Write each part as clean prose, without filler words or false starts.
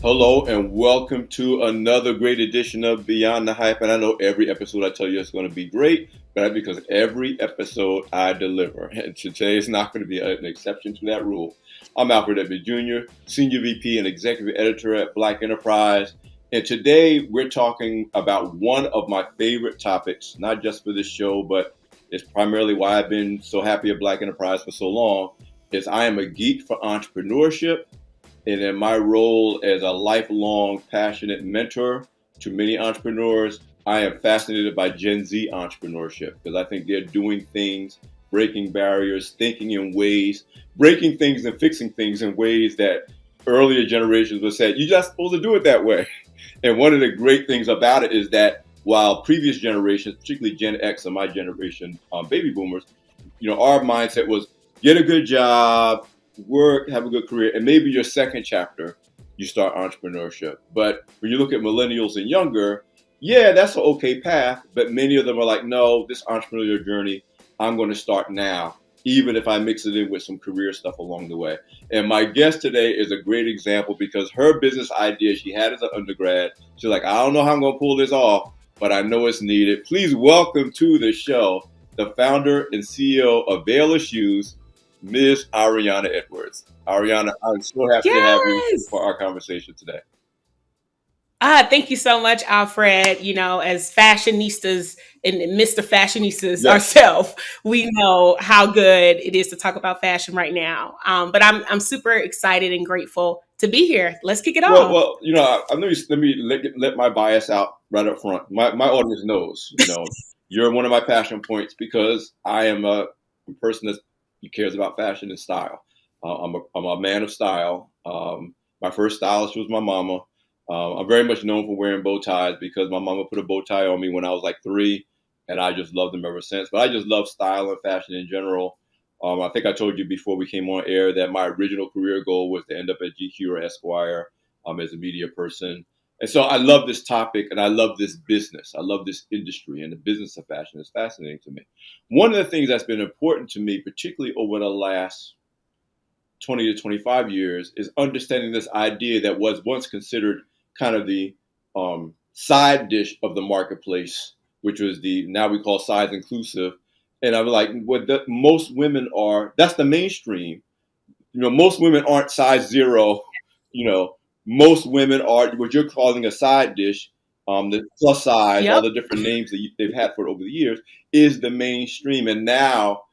Hello and welcome to another great edition of Beyond the Hype. And I know every episode I tell you it's going to be great, but that's because every episode I deliver. And today is not going to be an exception to that rule. I'm Alfred Edwards Jr., Senior VP and Executive Editor at Black Enterprise. And today we're talking about one of my favorite topics, not just for this show, but it's primarily why I've been so happy at Black Enterprise for so long, is I am a geek for entrepreneurship. And in my role as a lifelong passionate mentor to many entrepreneurs, I am fascinated by Gen Z entrepreneurship because I think they're doing things, breaking barriers, thinking in ways, breaking things and fixing things in ways that earlier generations would say, you're just supposed to do it that way. And one of the great things about it is that while previous generations, particularly Gen X and my generation, baby boomers, our mindset was get a good job, work, have a good career, and maybe your second chapter, you start entrepreneurship. But when you look at millennials and younger, yeah, that's an okay path. But many of them are like, no, this entrepreneurial journey, I'm going to start now, even if I mix it in with some career stuff along the way. And my guest today is a great example because her business idea she had as an undergrad, she's like, I don't know how I'm going to pull this off, but I know it's needed. Please welcome to the show the founder and CEO of Vaila Shoes, Ms. Ahriana Edwards. Ahriana, I'm so happy to have you for our conversation today. Thank you so much, Alfred. As fashionistas and Mr. Fashionistas ourselves, we know how good it is to talk about fashion right now. But I'm super excited and grateful to be here. Let's kick it off. Well, let me let my bias out right up front. My audience knows, you're one of my passion points because I am a person that cares about fashion and style. I'm a man of style. My first stylist was my mama. I'm very much known for wearing bow ties because my mama put a bow tie on me when I was like 3, and I just loved them ever since. But I just love style and fashion in general. I think I told you before we came on air that my original career goal was to end up at GQ or Esquire as a media person. And so I love this topic and I love this business. I love this industry, and the business of fashion is fascinating to me. One of the things that's been important to me, particularly over the last 20 to 25 years, is understanding this idea that was once considered kind of the side dish of the marketplace, which was now we call size inclusive. And I'm like, most women are, that's the mainstream. Most women aren't size 0, most women are what you're calling a side dish, the plus size, all the different names that they've had for over the years, is the mainstream. And now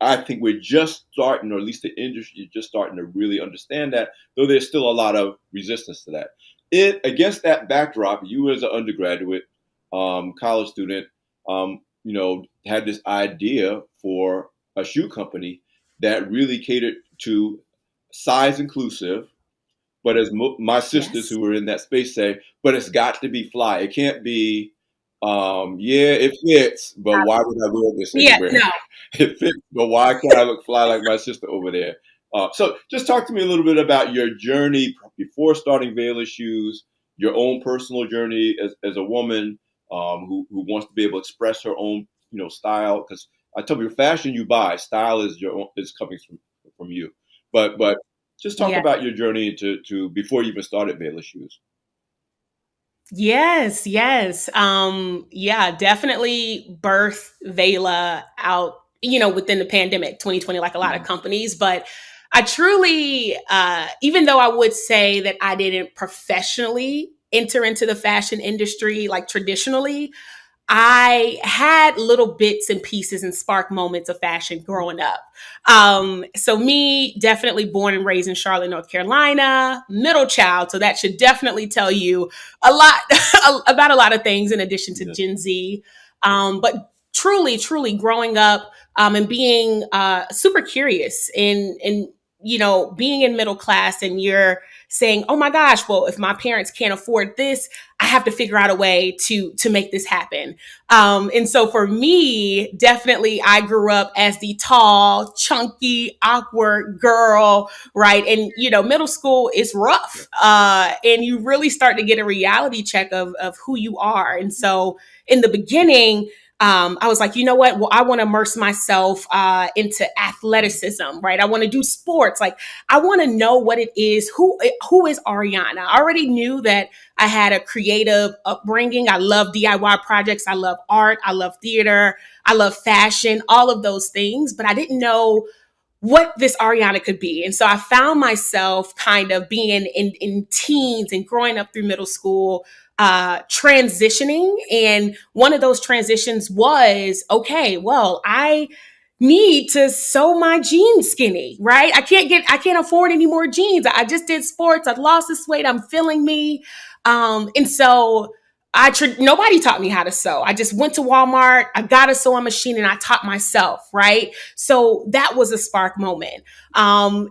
I think we're just starting, or at least the industry is just starting to really understand that, though there's still a lot of resistance to that. Against that backdrop, you as an undergraduate, college student, had this idea for a shoe company that really catered to size inclusive. But as my sisters who were in that space say, but it's got to be fly. It can't be, it fits, but why would I wear this anywhere? No. It fits, but why can't I look fly like my sister over there? So just talk to me a little bit about your journey before starting Vaila Shoes, your own personal journey as a woman who wants to be able to express her own, style. Because I tell you, fashion you buy, style is coming from you. But just talk about your journey to before you even started Vaila Shoes. Yes. Definitely birth Vaila out, within the pandemic, 2020, like a lot of companies. But I truly, even though I would say that I didn't professionally enter into the fashion industry, like traditionally, I had little bits and pieces and spark moments of fashion growing up. So me, definitely born and raised in Charlotte, North Carolina, middle child. So that should definitely tell you a lot about a lot of things in addition to Gen Z. But truly growing up and being super curious and being in middle class, and you're saying, oh my gosh, well, if my parents can't afford this, I have to figure out a way to make this happen. And so for me, definitely I grew up as the tall, chunky, awkward girl, right? And, middle school is rough. And you really start to get a reality check of who you are. And so in the beginning, I was like, you know what? Well, I want to immerse myself into athleticism, right? I want to do sports. Like, I want to know what it is. Who is Ahriana? I already knew that I had a creative upbringing. I love DIY projects. I love art. I love theater. I love fashion, all of those things. But I didn't know what this Ahriana could be. And so I found myself kind of being in teens and growing up through middle school, transitioning. And one of those transitions was, okay, well, I need to sew my jeans skinny, right? I can't afford any more jeans. I just did sports. I lost this weight. I'm feeling me. And so nobody taught me how to sew. I just went to Walmart. I got a sewing machine and I taught myself, right? So that was a spark moment.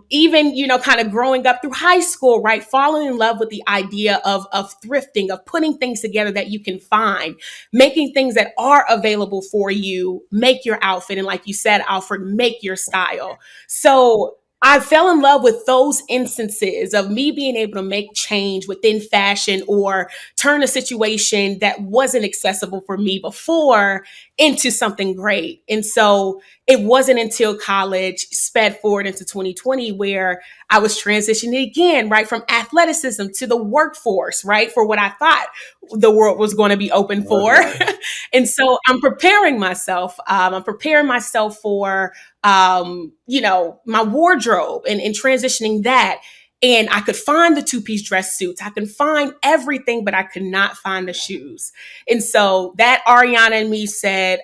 Even, kind of growing up through high school, right? Falling in love with the idea of thrifting, of putting things together that you can find, making things that are available for you, make your outfit. And like you said, Alfred, make your style. So I fell in love with those instances of me being able to make change within fashion or turn a situation that wasn't accessible for me before into something great. And so it wasn't until college sped forward into 2020 where I was transitioning again, right, from athleticism to the workforce, right, for what I thought the world was going to be open for. Right. And so I'm preparing myself. I'm preparing myself for, my wardrobe and transitioning that. And I could find the two-piece dress suits. I can find everything, but I could not find the shoes. And so that Ahriana in me said,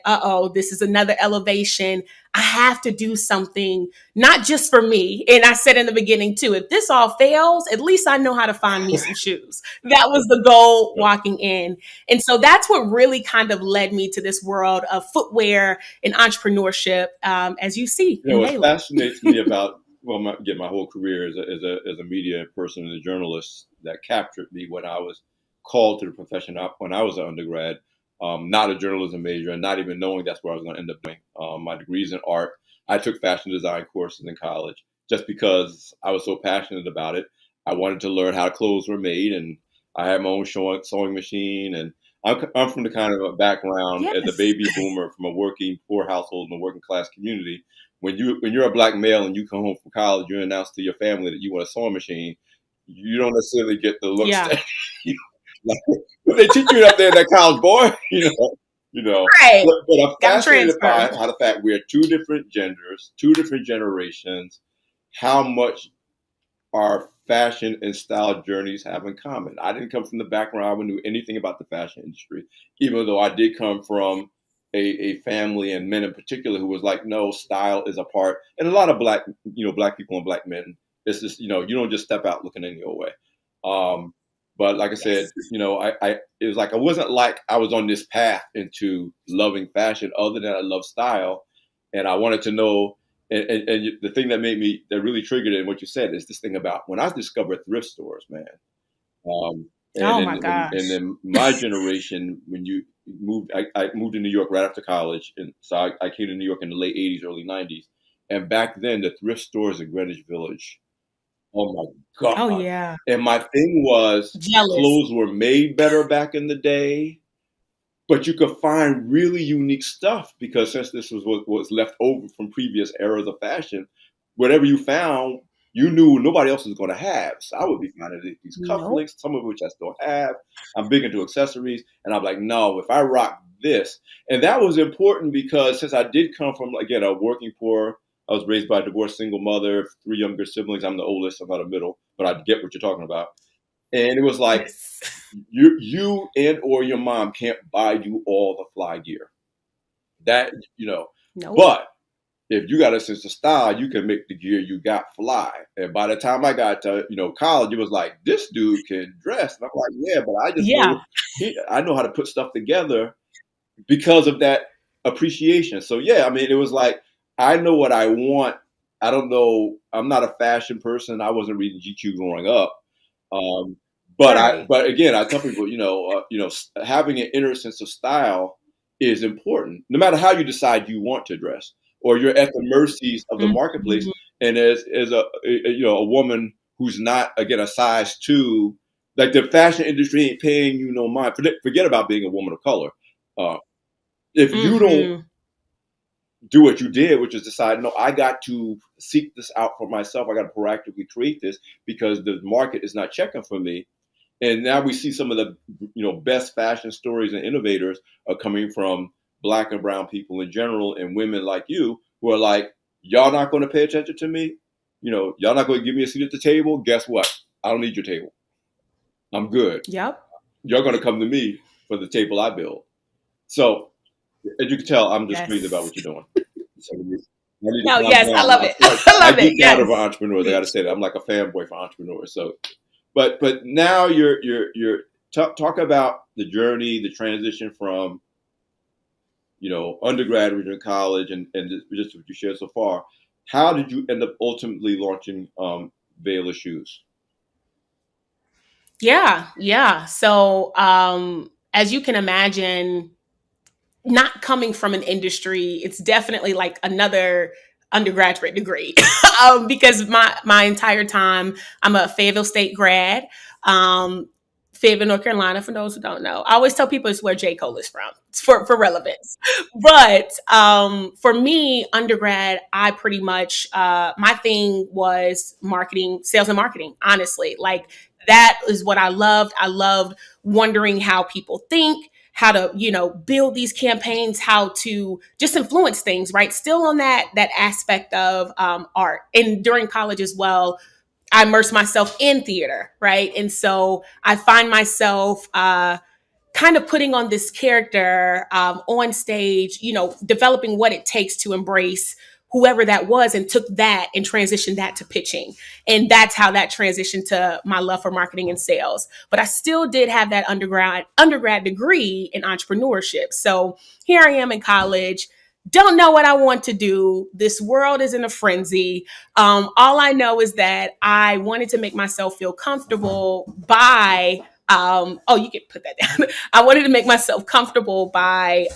this is another elevation. I have to do something, not just for me. And I said in the beginning too, if this all fails, at least I know how to find me some shoes. That was the goal walking in. And so that's what really kind of led me to this world of footwear and entrepreneurship, as you see in What Vaila. fascinates me about my whole career as a media person and a journalist that captured me when I was called to the profession when I was an undergrad, not a journalism major and not even knowing that's where I was going to end up doing. My degrees in art. I took fashion design courses in college just because I was so passionate about it. I wanted to learn how clothes were made, and I had my own sewing machine. And I'm from the kind of a background as a baby boomer from a working poor household in a working class community. When you're a black male and you come home from college, you announce to your family that you want a sewing machine. You don't necessarily get the looks that like, they teach you up there in that college, boy. Right. But I'm fascinated by how the fact we're two different genders, two different generations, how much our fashion and style journeys have in common. I didn't come from the background who knew anything about the fashion industry, even though I did come from a family and men in particular who was like, no, style is a part. And a lot of black people and black men, it's just, you don't just step out looking any your way. But like I said, it was like, it wasn't like I was on this path into loving fashion other than I love style. And I wanted to know, and the thing that really triggered it, and what you said, is this thing about when I discovered thrift stores, man. My gosh. And then my generation, when you moved, I moved to New York right after college. And so I came to New York in the late 80s, early 90s. And back then, the thrift stores in Greenwich Village, oh my God. Oh, yeah. And my thing was, clothes were made better back in the day, but you could find really unique stuff because since this was what was left over from previous eras of fashion, whatever you found, you knew nobody else was going to have. So I would be finding these cufflinks, some of which I still have. I'm big into accessories. And I'm like, no, if I rock this. And that was important because since I did come from, again, a working poor, I was raised by a divorced single mother, 3 younger siblings. I'm the oldest, I'm not a middle, but I get what you're talking about. And it was like, you and or your mom can't buy you all the fly gear. That, but if you got a sense of style, you can make the gear you got fly. And by the time I got to, college, it was like, this dude can dress. And I'm like, yeah, but I just know, I know how to put stuff together because of that appreciation. So yeah, I mean, it was like, I know what I want. I don't know. I'm not a fashion person. I wasn't reading GQ growing up. But again, I tell people, having an inner sense of style is important, no matter how you decide you want to dress, or you're at the mercies of the marketplace. And as a woman who's not, again, a size 2, like the fashion industry ain't paying you no mind. Forget about being a woman of color. If you don't Mm-hmm. do what you did, which is decide, no, I got to seek this out for myself. I got to proactively create this because the market is not checking for me. And now we see some of the best fashion stories and innovators are coming from Black and brown people in general, and women like you who are like, y'all not going to pay attention to me. Y'all not going to give me a seat at the table. Guess what? I don't need your table. I'm good. Yep. You're going to come to me for the table I build. So as you can tell, I'm just crazy about Yes. what you're doing. So I need to No, calm yes, I down. love it. Like, I I love it. geek out over Yes. entrepreneurs. I got to Preach. say that I'm like a fanboy for entrepreneurs. So, but now you're talk about the journey, the transition from undergraduate and college, and just what you shared so far. How did you end up ultimately launching Vaila Shoes? Yeah, yeah. So, as you can imagine, not coming from an industry, it's definitely like another undergraduate degree. Because my entire time, I'm a Fayetteville State grad. Um, Fayetteville, North Carolina, for those who don't know. I always tell people it's where J. Cole is from, for relevance. But for me, undergrad, I pretty much, my thing was marketing, sales and marketing, honestly. Like, that is what I loved. I loved wondering how people think, how to build these campaigns, how to just influence things, right? Still on that aspect of art. And during college as well, I immersed myself in theater, right? And so I find myself kind of putting on this character on stage, developing what it takes to embrace whoever that was, and took that and transitioned that to pitching. And that's how that transitioned to my love for marketing and sales. But I still did have that undergrad degree in entrepreneurship. So here I am in college. Don't know what I want to do. This world is in a frenzy. All I know is that I wanted to make myself feel comfortable by oh, you can put that down. I wanted to make myself comfortable by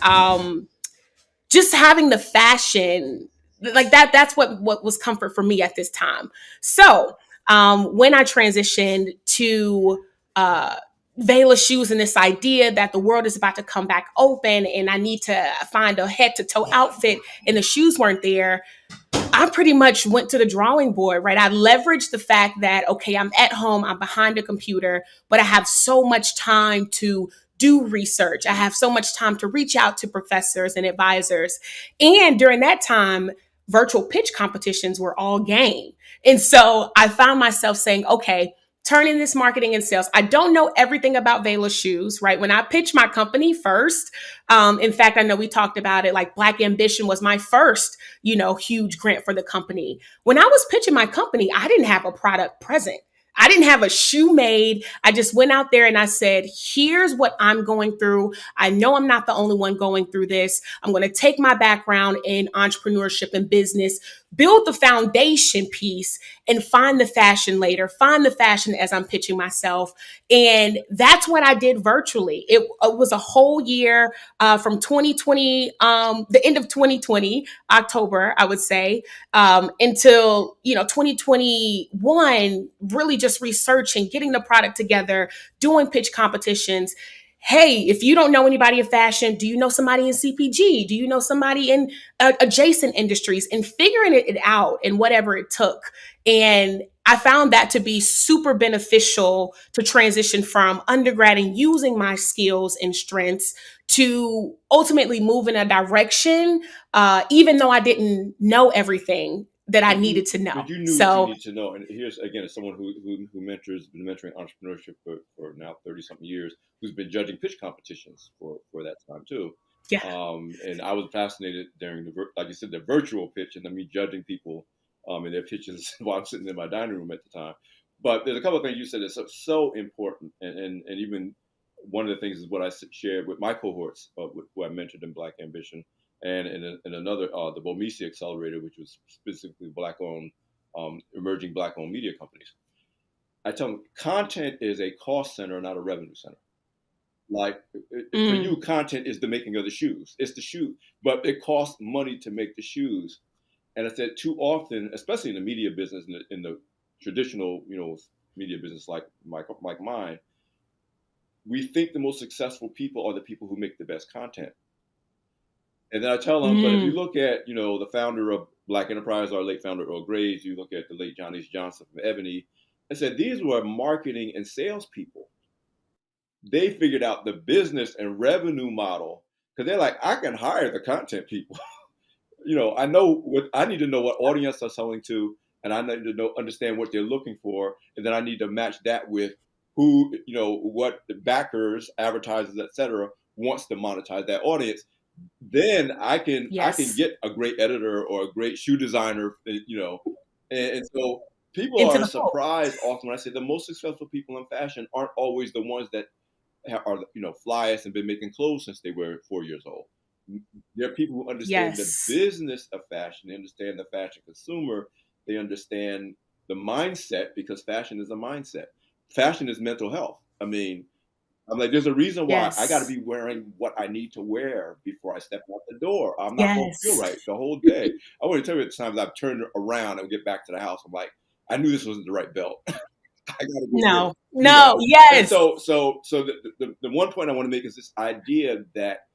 just having the fashion like that. That's what was comfort for me at this time. So when I transitioned to Vaila Shoes and this idea that the world is about to come back open and I need to find a head to toe outfit and the shoes weren't there, I pretty much went to the drawing board, right? I leveraged the fact that, okay, I'm at home, I'm behind a computer, but I have so much time to do research. I have so much time to reach out to professors and advisors. And during that time, virtual pitch competitions were all game. And so I found myself saying, okay, turning this marketing and sales. I don't know everything about Vaila Shoes, right? When I pitched my company first, in fact, I know we talked about it, like Black Ambition was my first huge grant for the company. When I was pitching my company, I didn't have a product present. I didn't have a shoe made. I just went out there and I said, here's what I'm going through. I know I'm not the only one going through this. I'm going to take my background in entrepreneurship and business, build the foundation piece, and find the fashion later, find the fashion as I'm pitching myself. And that's what I did virtually. It was a whole year from 2020, the end of 2020, October, I would say, until 2021, really just researching, getting the product together, doing pitch competitions. Hey, if you don't know anybody in fashion, do you know somebody in CPG? Do you know somebody in adjacent industries? And figuring it out and whatever it took. And I found that to be super beneficial to transition from undergrad and using my skills and strengths to ultimately move in a direction, even though I didn't know everything that I needed to know. But you knew what you So, need to know. And here's again, as someone who mentors, been mentoring entrepreneurship for now 30 something years, who's been judging pitch competitions for that time too. yeah. And I was fascinated during like you said, the virtual pitch, and then me judging people in their pitches while I'm sitting in my dining room at the time. But there's a couple of things you said that's so important, and even one of the things is what I shared with my cohorts, who I mentored in Black Ambition, and in another, the Bomisi Accelerator, which was specifically Black-owned, emerging Black-owned media companies. I tell them content is a cost center, not a revenue center. Like for you, content is the making of the shoes. It's the shoe, but it costs money to make the shoes. And I said too often, especially in the media business, in the traditional, media business like mine, we think the most successful people are the people who make the best content. And then I tell them, but if you Mm. look at, the founder of Black Enterprise, our late founder Earl Graves, you look at the late John H. Johnson from Ebony, I said these were marketing and salespeople. They figured out the business and revenue model because they're like, I can hire the content people. I know what I need to know what audience I'm selling to, and I need to understand what they're looking for, and then I need to match that with who, what the backers, advertisers, etc., wants to monetize that audience. Then I can Yes. get a great editor or a great shoe designer, and so people Into are the fold. surprised often when I say the most successful people in fashion aren't always the ones that are flyest and been making clothes since they were 4 years old. There are people who understand the Yes. business of fashion. They understand the fashion consumer. They understand the mindset because fashion is a mindset. Fashion is mental health. I mean, I'm like, there's a reason why I got to Yes. be wearing what I need to wear before I step out the door. I'm not going to feel Yes. right the whole day. I want to tell you the times I've turned around and get back to the house. I'm like, I knew this wasn't the right belt. I got to go get it. No. No. And Yes. so the one point I want to make is this idea that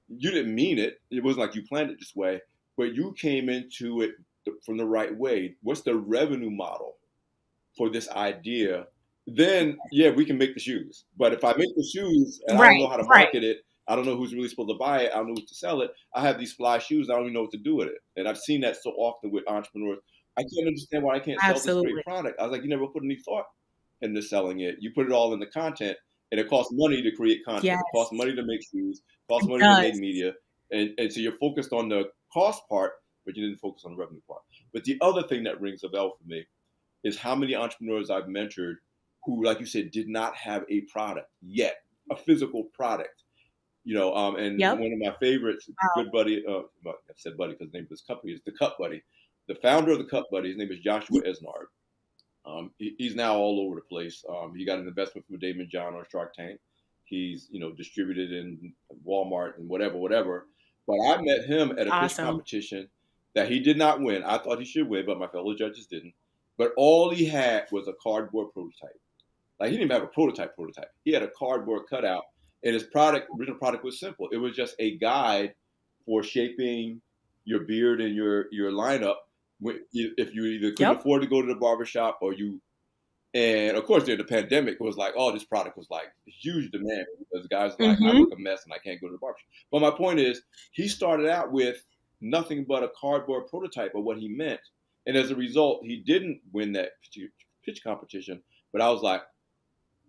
you didn't mean it. It wasn't like you planned it this way, but you came into it from the right way. What's the revenue model for this idea? Then, yeah, we can make the shoes. But if I make the shoes and I don't know Right. how to Right. market it, I don't know who's really supposed to buy it, I don't know who to sell it. I have these fly shoes, I don't even know what to do with it. And I've seen that so often with entrepreneurs. I can't understand why I can't sell this great Absolutely. product. I was like, you never put any thought into selling it. You put it all in the content, and it costs money to create content. It Yes. costs money to make shoes. It costs It money to make does. media, and so you're focused on the cost part, but you didn't focus on the revenue part. But the other thing that rings a bell for me is how many entrepreneurs I've mentored who, like you said, did not have a product yet, a physical product. And Yep. one of my favorites, Wow. good buddy, I said buddy because the name of this company is the Cut Buddy. The founder of the Cut Buddy, his name is Joshua Esnard. He's now all over the place. He got an investment from Damon John on Shark Tank. He's distributed in Walmart and whatever. But I met him at a pitch Awesome. competition that he did not win. I thought he should win, but my fellow judges didn't. But all he had was a cardboard prototype. Like, he didn't even have a prototype. He had a cardboard cutout, and his original product was simple. It was just a guide for shaping your beard and your lineup. If you either couldn't Yep. afford to go to the barbershop or you, and of course during the pandemic, it was like, oh, this product was like huge demand because guys were like, I Mm-hmm. look a mess and I can't go to the barbershop. But my point is, he started out with nothing but a cardboard prototype of what he meant, and as a result, he didn't win that pitch competition. But I was like,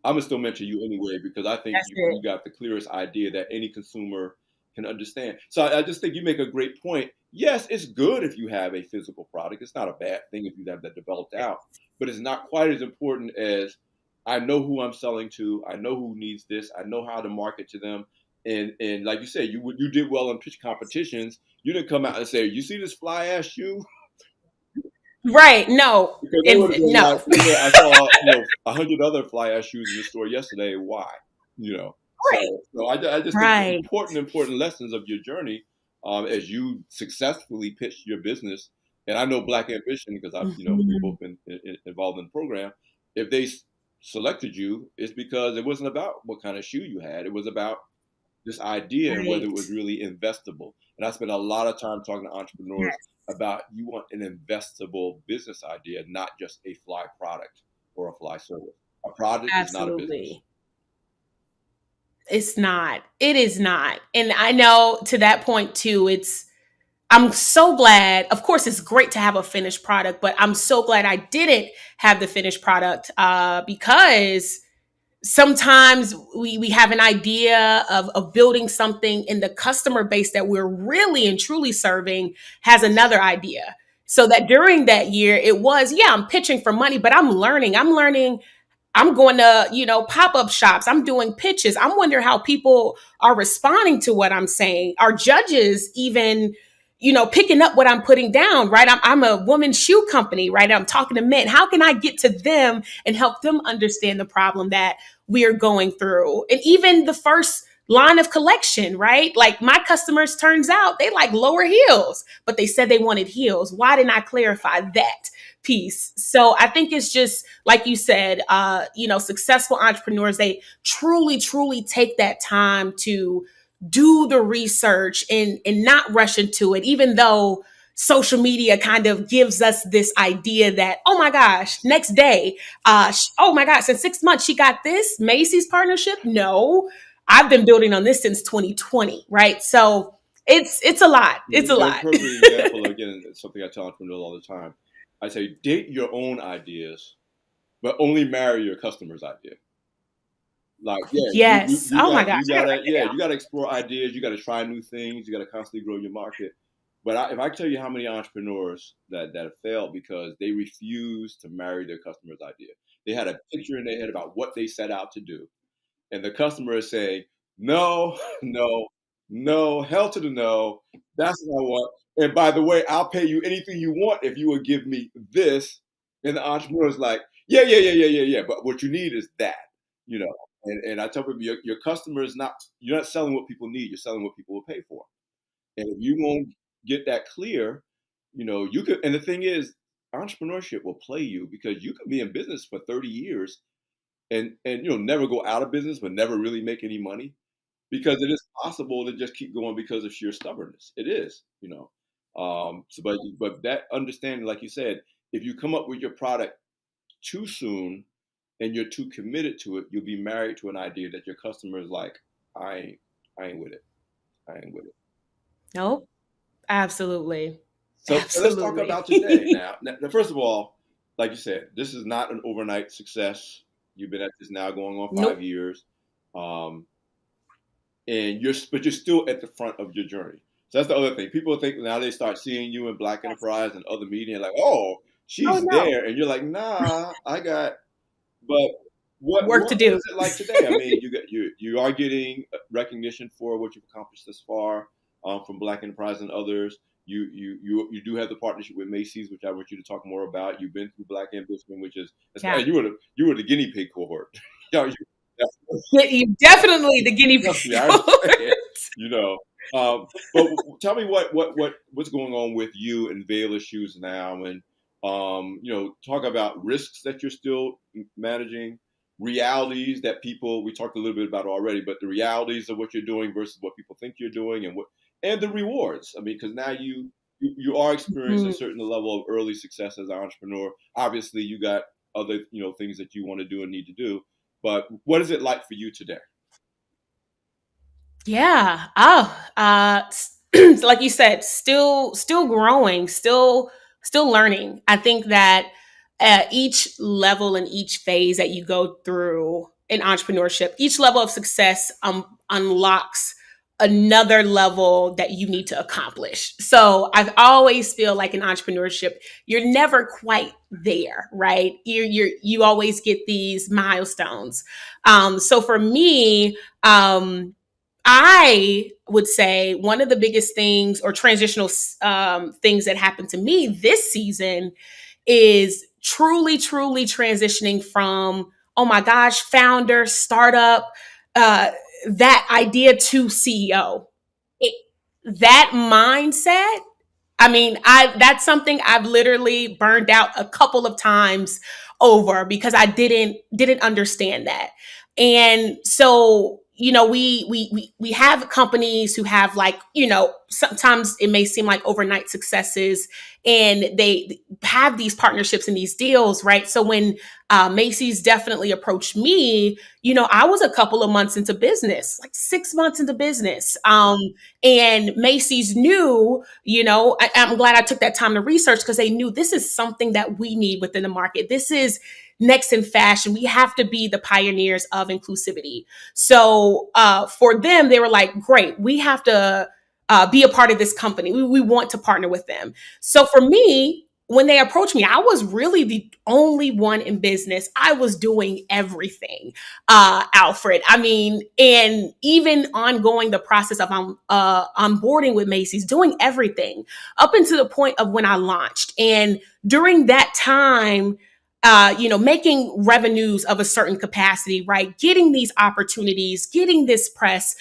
I'm gonna still mention you anyway because I think That's it. you got the clearest idea that any consumer can understand. So I just think you make a great point. Yes, it's good if you have a physical product. It's not a bad thing if you have that developed out, but it's not quite as important as I know who I'm selling to. I know who needs this. I know how to market to them. And like you said, you did well in pitch competitions. You didn't come out and say, "You see this fly ass shoe?" Right. No. Because they would And have been no. like, I saw 100 other fly ash shoes in the store yesterday. Why? You know. Right. So I just think Right. important lessons of your journey as you successfully pitched your business. And I know Black Ambition because we've Mhm. both been involved in the program. If they selected you, it's because it wasn't about what kind of shoe you had. It was about this idea and whether it Right. was really investable. And I spent a lot of time talking to entrepreneurs Yes. about you want an investable business idea, not just a fly product or a fly service. A product is not a business. Absolutely. It's not. It is not. And I know to that point too, I'm so glad. Of course, it's great to have a finished product, but I'm so glad I didn't have the finished product because sometimes we have an idea of building something, and the customer base that we're really and truly serving has another idea. So that during that year, it was, yeah, I'm pitching for money, but I'm learning. I'm going to, pop-up shops. I'm doing pitches. I'm wondering how people are responding to what I'm saying. Are judges even, picking up what I'm putting down, right? I'm a woman's shoe company, right? I'm talking to men. How can I get to them and help them understand the problem that we are going through? And even the first line of collection, right? Like, my customers, turns out they like lower heels, but they said they wanted heels. Why didn't I clarify that piece? So I think it's just like you said, successful entrepreneurs, they truly, truly take that time to do the research and not rush into it, even though social media kind of gives us this idea that, oh my gosh, next day, oh my gosh, in 6 months, she got this Macy's partnership. No, I've been building on this since 2020, right? So it's a lot. It's a A lot. perfect example, again, it's something I tell entrepreneurs all the time. I say, date your own ideas, but only marry your customer's idea. Like, yeah, Yes. Oh my gosh, you I gotta gotta write that yeah, down. you gotta explore ideas, you gotta try new things, you gotta constantly grow your market. But if I tell you how many entrepreneurs that have failed because they refuse to marry their customer's idea, they had a picture in their head about what they set out to do, and the customer is saying, no, no, no, hell to the no, that's what I want. And by the way, I'll pay you anything you want if you will give me this. And the entrepreneur is like, yeah, yeah, yeah, yeah, yeah, yeah. But what you need is that, you know. And I tell people, your customer is not, you're not selling what people need, you're selling what people will pay for. And if you won't get that clear, you could, and the thing is, entrepreneurship will play you because you could be in business for 30 years and never go out of business but never really make any money because it is possible to just keep going because of sheer stubbornness. It is. But that understanding, like you said, if you come up with your product too soon and you're too committed to it, you'll be married to an idea that your customer is like, I ain't with it. I ain't with it. Nope. Absolutely. So let's talk Absolutely. about today. Now, first of all, like you said, this is not an overnight success. You've been at this now going on five Nope. years, um, but you're still at the front of your journey. So that's the other thing. People think now they start seeing you in Black Yes. Enterprise and other media, like, oh, Oh she's no. there, and you're like, nah, I got. But what Work to what do. is it like today? I mean, you are getting recognition for what you've accomplished thus far from Black Enterprise and others. You do have the partnership with Macy's, which I want you to talk more about. You've been through Black Ambition, which is, Yeah. and you were the guinea pig cohort. You definitely the guinea Trust me, pig. I understand. You know, but tell me what's going on with you and Vaila Shoes now, and talk about risks that you're still managing, realities that we talked a little bit about already, but the realities of what you're doing versus what people think you're doing, and the rewards. I mean, because now you are experiencing a Mhm. certain level of early success as an entrepreneur. Obviously, you got other things that you want to do and need to do. But what is it like for you today? Yeah. Oh, like you said, still growing, still learning. I think that each level and each phase that you go through in entrepreneurship, each level of success unlocks another level that you need to accomplish. So I always feel like in entrepreneurship, you're never quite there, right? You always get these milestones. So for me, I would say one of the biggest things or transitional things that happened to me this season is truly transitioning from, oh my gosh, founder, startup, uh, that idea to CEO. It, that mindset, I mean, I that's something I've literally burned out a couple of times over because I didn't understand that. And so, we have companies who have, like, sometimes it may seem like overnight successes, and they have these partnerships and these deals, right? So when Macy's definitely approached me, I was a couple of months into business, like 6 months into business. And Macy's knew, I'm glad I took that time to research because they knew this is something that we need within the market. This is next in fashion. We have to be the pioneers of inclusivity. So for them, they were like, great, we have to be a part of this company. We want to partner with them. So for me, when they approached me, I was really the only one in business. I was doing everything, Alfred. I mean, and even ongoing the process of onboarding with Macy's, doing everything up until the point of when I launched. And during that time, making revenues of a certain capacity, right? Getting these opportunities, getting this press,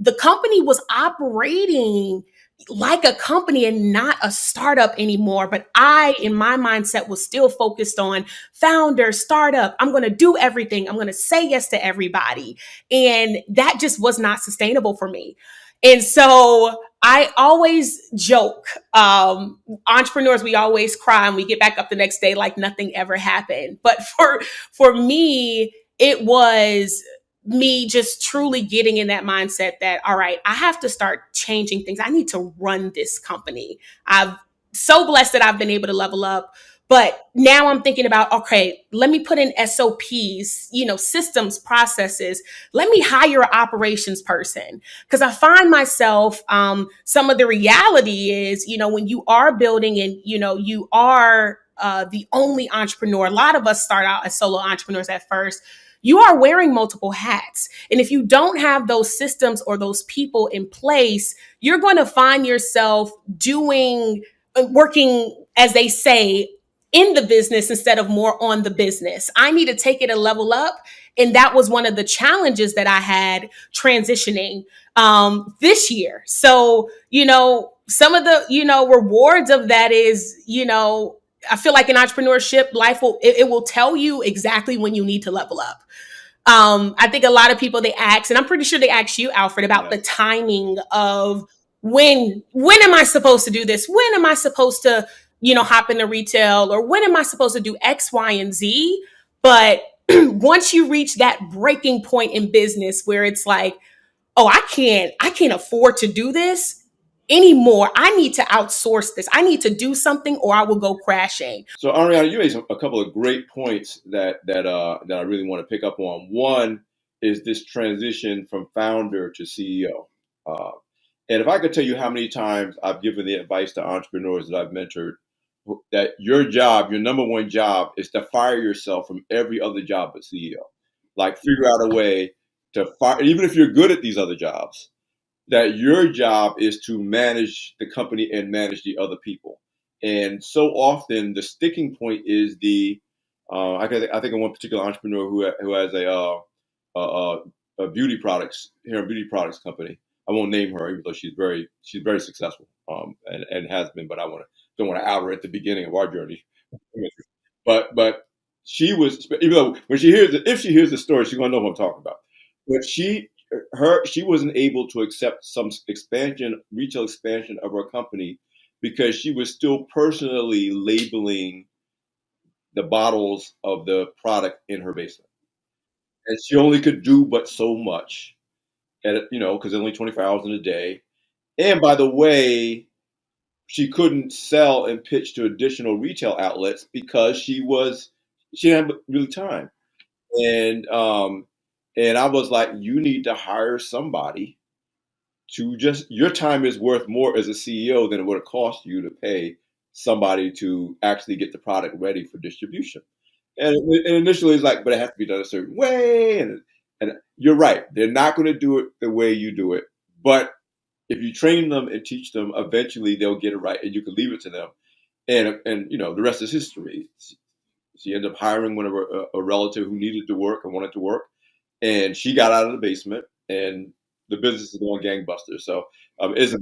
the company was operating, like a company and not a startup anymore. But I, in my mindset, was still focused on founder, startup. I'm going to do everything. I'm going to say yes to everybody. And that just was not sustainable for me. And so I always joke, entrepreneurs, we always cry and we get back up the next day like nothing ever happened. But for me, it was me just truly getting in that mindset that, all right, I have to start changing things. I need to run this company. I've so blessed that I've been able to level up. But now I'm thinking about, okay, let me put in SOPs, systems, processes. Let me hire an operations person. Because I find myself, some of the reality is, when you are building and, you are the only entrepreneur, a lot of us start out as solo entrepreneurs at first, you are wearing multiple hats. And if you don't have those systems or those people in place, you're going to find yourself working, as they say, in the business instead of more on the business. I need to take it a level up. And that was one of the challenges that I had transitioning this year. So, some of the, rewards of that is, I feel like in entrepreneurship, life will tell you exactly when you need to level up. I think a lot of people, they ask, and I'm pretty sure they asked you, Alfred, about the timing of when am I supposed to do this? When am I supposed to, hop into retail, or when am I supposed to do X, Y, and Z? But once you reach that breaking point in business where it's like, oh, I can't afford to do this anymore. I need to outsource this. I need to do something or I will go crashing. So, Ahriana, you made a couple of great points that I really want to pick up on. One is this transition from founder to CEO. Uh, and if I could tell you how many times I've given the advice to entrepreneurs that I've mentored, that your job, your number one job, is to fire yourself from every other job but CEO. Like, figure out a way to fire, even if you're good at these other jobs, that your job is to manage the company and manage the other people. And so often the sticking point is I think of one particular entrepreneur who has a beauty products, hair and beauty products company. I won't name her, even though she's very successful, and has been, but don't want to out her at the beginning of our journey. But she was, even though if she hears the story, she's gonna know what I'm talking about. But she wasn't able to accept some retail expansion of her company, because she was still personally labeling the bottles of the product in her basement, and she only could do but so much because only 24 hours in a day. And by the way, she couldn't sell and pitch to additional retail outlets because she didn't have really time. And I was like, you need to hire somebody to your time is worth more as a CEO than it would have cost you to pay somebody to actually get the product ready for distribution. And initially it's like, but it has to be done a certain way. And you're right. They're not going to do it the way you do it. But if you train them and teach them, eventually they'll get it right, and you can leave it to them. And the rest is history. She ended up hiring one of a relative who needed to work and wanted to work, and she got out of the basement, and the business is going gangbusters. So it's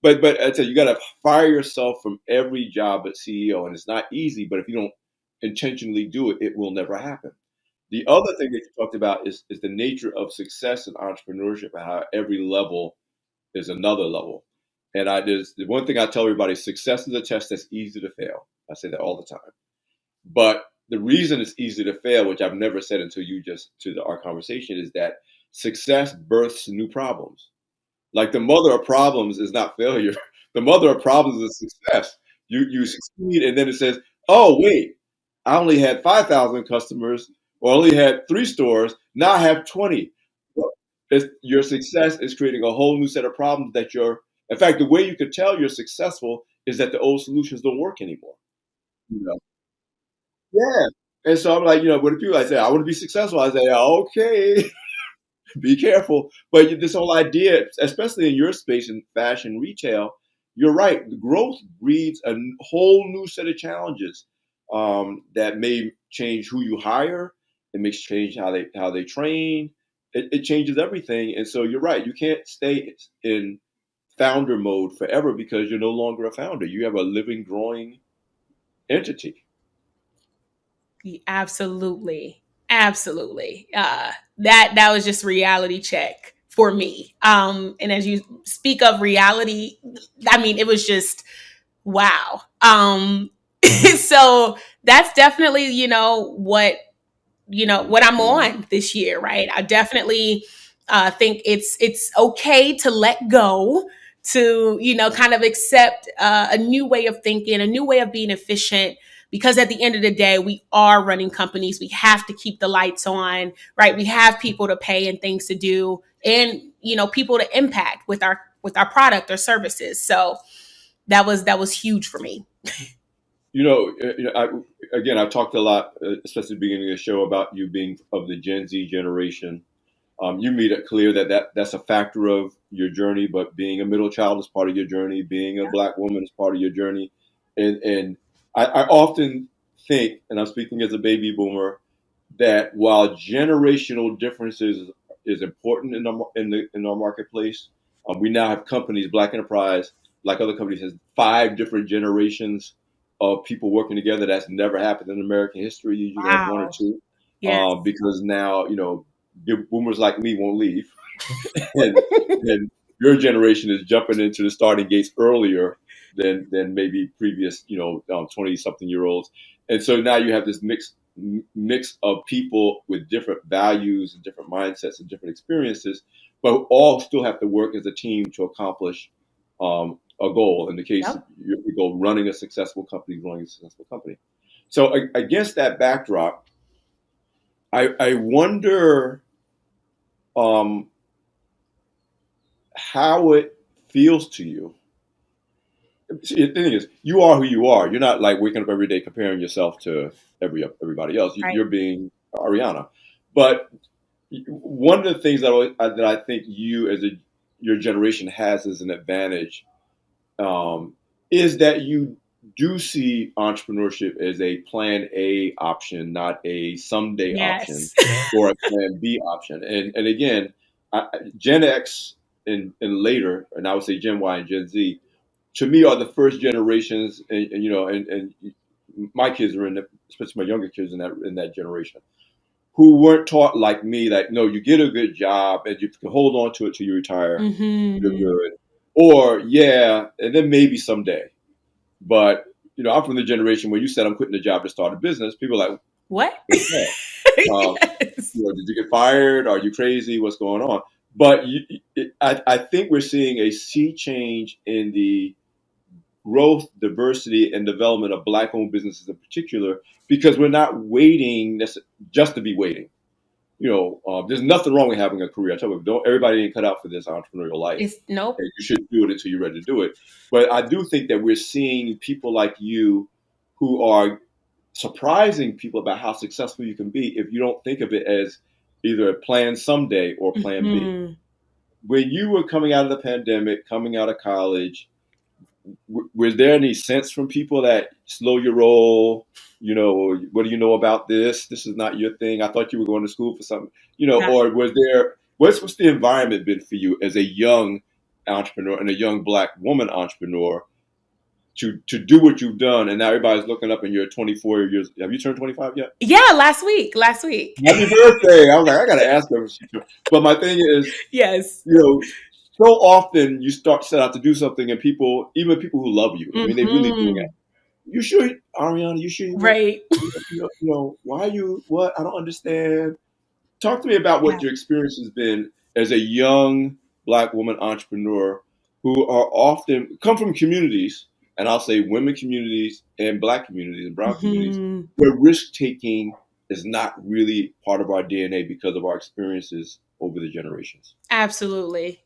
but I tell you, got to fire yourself from every job at CEO, and it's not easy. But if you don't intentionally do it, it will never happen. The other thing that you talked about is the nature of success in entrepreneurship, and how every level is another level. And there's the one thing I tell everybody: success is a test that's easy to fail. I say that all the time. But the reason it's easy to fail, which I've never said until our conversation, is that success births new problems. Like, the mother of problems is not failure. The mother of problems is success. You succeed, and then it says, oh wait, I only had 5,000 customers, or only had 3 stores. Now I have 20. Your success is creating a whole new set of problems in fact, the way you could tell you're successful is that the old solutions don't work anymore. You know? Yeah. And so I'm like, when people say, I want to be successful, I say, okay, be careful. But this whole idea, especially in your space in fashion retail, you're right. The growth breeds a whole new set of challenges that may change who you hire. It makes change how they train. It changes everything. And so you're right. You can't stay in founder mode forever because you're no longer a founder. You have a living, growing entity. Absolutely. Absolutely. That was just reality check for me. And as you speak of reality, I mean, it was just wow. So that's definitely, what I'm on this year, right? I definitely think it's okay to let go, to kind of accept a new way of thinking, a new way of being efficient. Because at the end of the day, we are running companies. We have to keep the lights on, right? We have people to pay and things to do, and people to impact with our product or services. So that was huge for me. I've talked a lot, especially at the beginning of the show, about you being of the Gen Z generation. You made it clear that's a factor of your journey, but being a middle child is part of your journey. Being a Black woman is part of your journey, and I often think, and I'm speaking as a baby boomer, that while generational differences is important in our marketplace, we now have companies, Black Enterprise, like other companies, has 5 different generations of people working together. That's never happened in American history. You usually have 1 or Wow. 2, Yes. because now boomers like me won't leave, and your generation is jumping into the starting gates earlier than maybe previous 20-something-year-olds, and so now you have this mix of people with different values and different mindsets and different experiences, but all still have to work as a team to accomplish a goal. In the case of your goal, running a successful company, growing a successful company. So against that backdrop, I wonder how it feels to you. See, the thing is, you are who you are. You're not like waking up every day comparing yourself to everybody else. Right. You're being Ahriana. But one of the things that I think your generation has as an advantage is that you do see entrepreneurship as a plan A option, not a someday option Yes. or a plan B option. And again, Gen X and later, and I would say Gen Y and Gen Z, to me are the first generations, and my kids are especially my younger kids in that generation, who weren't taught like me that no, you get a good job and you can hold on to it till you retire, you're good, or and then maybe someday. But I'm from the generation where you said I'm quitting the job to start a business. People are like, What? what's that? Yes. Did you get fired? Are you crazy? What's going on? But I think we're seeing a sea change in the growth, diversity, and development of Black-owned businesses in particular, because we're not waiting just to be waiting. There's nothing wrong with having a career. I tell you, everybody ain't cut out for this entrepreneurial life. Nope. And you should do it until you're ready to do it. But I do think that we're seeing people like you who are surprising people about how successful you can be if you don't think of it as either a plan someday or plan B. When you were coming out of the pandemic, coming out of college, was there any sense from people that slow your roll? What do you know about this? This is not your thing. I thought you were going to school for something. Or was there? What's the environment been for you as a young entrepreneur and a young Black woman entrepreneur to do what you've done? And now everybody's looking up, and you're 24 years. Have you turned 25 yet? Yeah, last week. Happy birthday! I was like, I gotta ask her. But my thing is, Yes. so often you set out to do something, and even people who love you, I mean, they really do it. You sure, Ahriana? You sure? Right. Why are you? What? I don't understand. Talk to me about what your experience has been as a young Black woman entrepreneur who are often come from communities, and I'll say women communities and Black communities and brown communities, where risk taking is not really part of our DNA because of our experiences over the generations. Absolutely.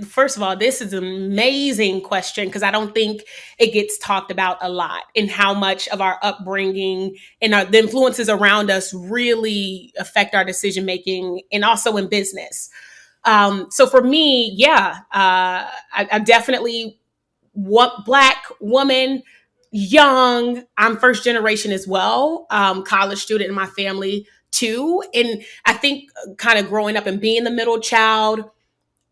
First of all, this is an amazing question because I don't think it gets talked about a lot, and how much of our upbringing and the influences around us really affect our decision making, and also in business. So for me, I definitely Black woman, young. I'm first generation as well, college student in my family too, and I think kind of growing up and being the middle child,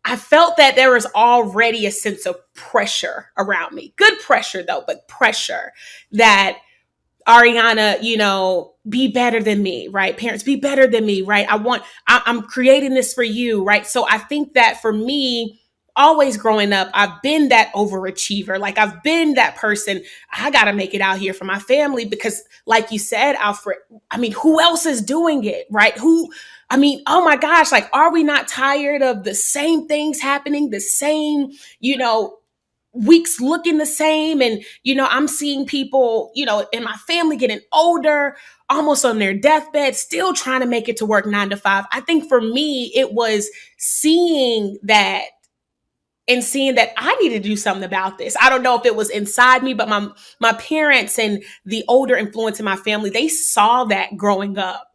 I felt that there was already a sense of pressure around me. Good pressure though, but pressure that Ahriana, be better than me, right? Parents, be better than me, right? I'm creating this for you, right? So I think that for me, always growing up, I've been that overachiever. Like I've been that person. I got to make it out here for my family because, like you said, Alfred, I mean, who else is doing it, right? Oh my gosh, like, are we not tired of the same things happening, the same, weeks looking the same? And I'm seeing people in my family getting older, almost on their deathbed, still trying to make it to work 9 to 5. I think for me it was seeing that and seeing that I needed to do something about this. I don't know if it was inside me, but my parents and the older influence in my family, they saw that growing up.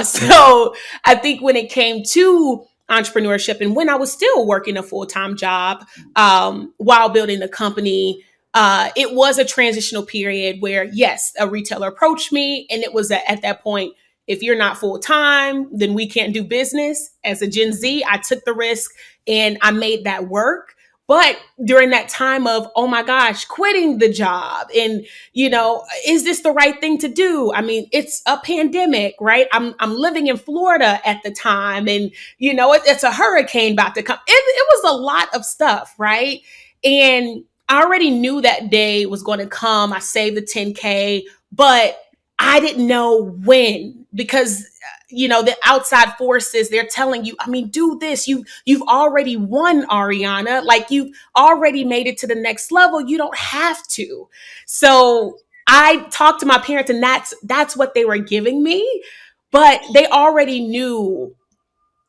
So I think when it came to entrepreneurship and when I was still working a full-time job while building the company, it was a transitional period where, yes, a retailer approached me, and it was at that point, if you're not full-time, then we can't do business. As a Gen Z, I took the risk and I made that work. But during that time of, oh my gosh, quitting the job and, is this the right thing to do? I mean, it's a pandemic, right? I'm living in Florida at the time, and, it's a hurricane about to come. It was a lot of stuff, right? And I already knew that day was going to come. I saved the 10K, but I didn't know when, because the outside forces, they're telling you, I mean, do this. You've already won, Ahriana. Like, you've already made it to the next level. You don't have to. So I talked to my parents, and that's what they were giving me. But they already knew